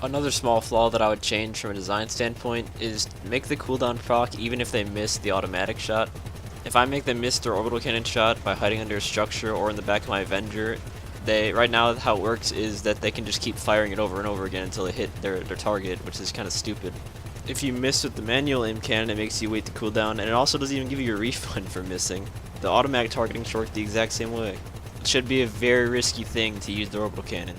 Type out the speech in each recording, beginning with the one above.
Another small flaw that I would change from a design standpoint is make the cooldown proc even if they miss the automatic shot. If I make them miss their orbital cannon shot by hiding under a structure or in the back of my Avenger, right now how it works is that they can just keep firing it over and over again until they hit their target, which is kind of stupid. If you miss with the manual aim cannon, it makes you wait the cooldown, and it also doesn't even give you a refund for missing. The automatic targeting should work the exact same way. It should be a very risky thing to use the orbital cannon.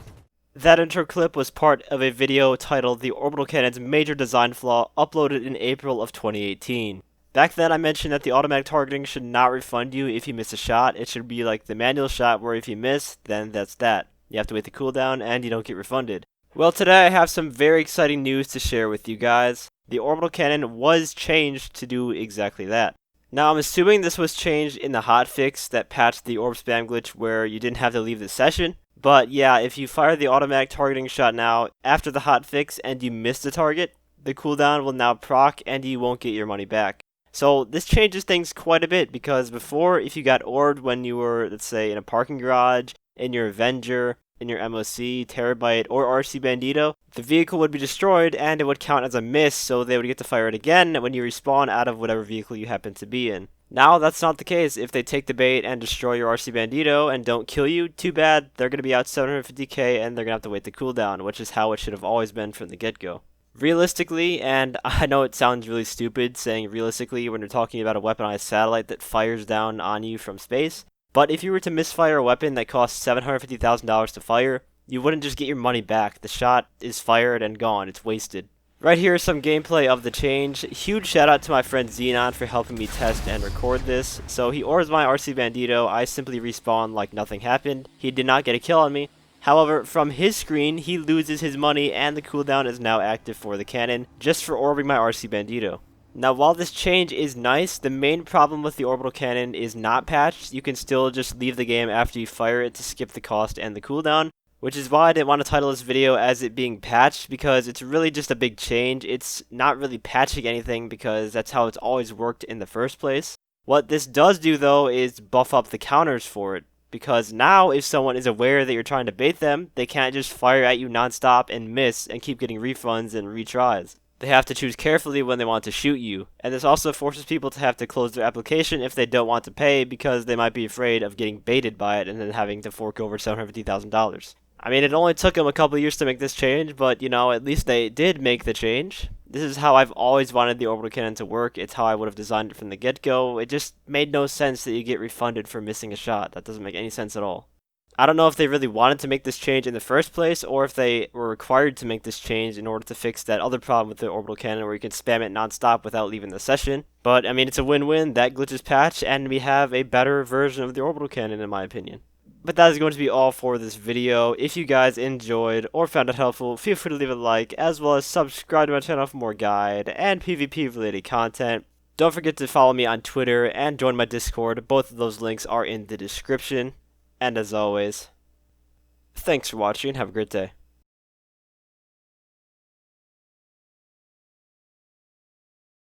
That intro clip was part of a video titled The Orbital Cannon's Major Design Flaw, uploaded in April of 2018. Back then I mentioned that the automatic targeting should not refund you if you miss a shot. It should be like the manual shot where if you miss, then that's that. You have to wait the cooldown and you don't get refunded. Well, today I have some very exciting news to share with you guys. The Orbital Cannon was changed to do exactly that. Now I'm assuming this was changed in the hotfix that patched the orb spam glitch where you didn't have to leave the session. But yeah, if you fire the automatic targeting shot now after the hotfix and you miss the target, the cooldown will now proc and you won't get your money back. So this changes things quite a bit because before, if you got orbed when you were, let's say, in a parking garage, in your Avenger, in your MOC, Terabyte, or RC Bandito, the vehicle would be destroyed and it would count as a miss, so they would get to fire it again when you respawn out of whatever vehicle you happen to be in. Now that's not the case. If they take the bait and destroy your RC Bandito and don't kill you, too bad, they're going to be out 750k and they're going to have to wait the cooldown, which is how it should have always been from the get-go. Realistically, and I know it sounds really stupid saying realistically when you're talking about a weaponized satellite that fires down on you from space, but if you were to misfire a weapon that costs $750,000 to fire, you wouldn't just get your money back. The shot is fired and gone. It's wasted. Right here is some gameplay of the change. Huge shout out to my friend Xenon for helping me test and record this. So he orbs my RC Bandito. I simply respawn like nothing happened. He did not get a kill on me. However, from his screen, he loses his money and the cooldown is now active for the cannon, just for orbing my RC Bandito. Now, while this change is nice, the main problem with the orbital cannon is not patched. You can still just leave the game after you fire it to skip the cost and the cooldown, which is why I didn't want to title this video as it being patched, because it's really just a big change. It's not really patching anything because that's how it's always worked in the first place. What this does do, though, is buff up the counters for it, because now if someone is aware that you're trying to bait them, they can't just fire at you nonstop and miss and keep getting refunds and retries. They have to choose carefully when they want to shoot you, and this also forces people to have to close their application if they don't want to pay because they might be afraid of getting baited by it and then having to fork over $750,000. I mean, it only took them a couple years to make this change, but, you know, at least they did make the change. This is how I've always wanted the orbital cannon to work. It's how I would have designed it from the get-go. It just made no sense that you get refunded for missing a shot. That doesn't make any sense at all. I don't know if they really wanted to make this change in the first place, or if they were required to make this change in order to fix that other problem with the orbital cannon where you can spam it nonstop without leaving the session. But, I mean, it's a win-win. That glitch is patched, and we have a better version of the orbital cannon, in my opinion. But that is going to be all for this video. If you guys enjoyed or found it helpful, feel free to leave a like, as well as subscribe to my channel for more guide and PvP related content. Don't forget to follow me on Twitter and join my Discord. Both of those links are in the description. And as always, thanks for watching and have a great day.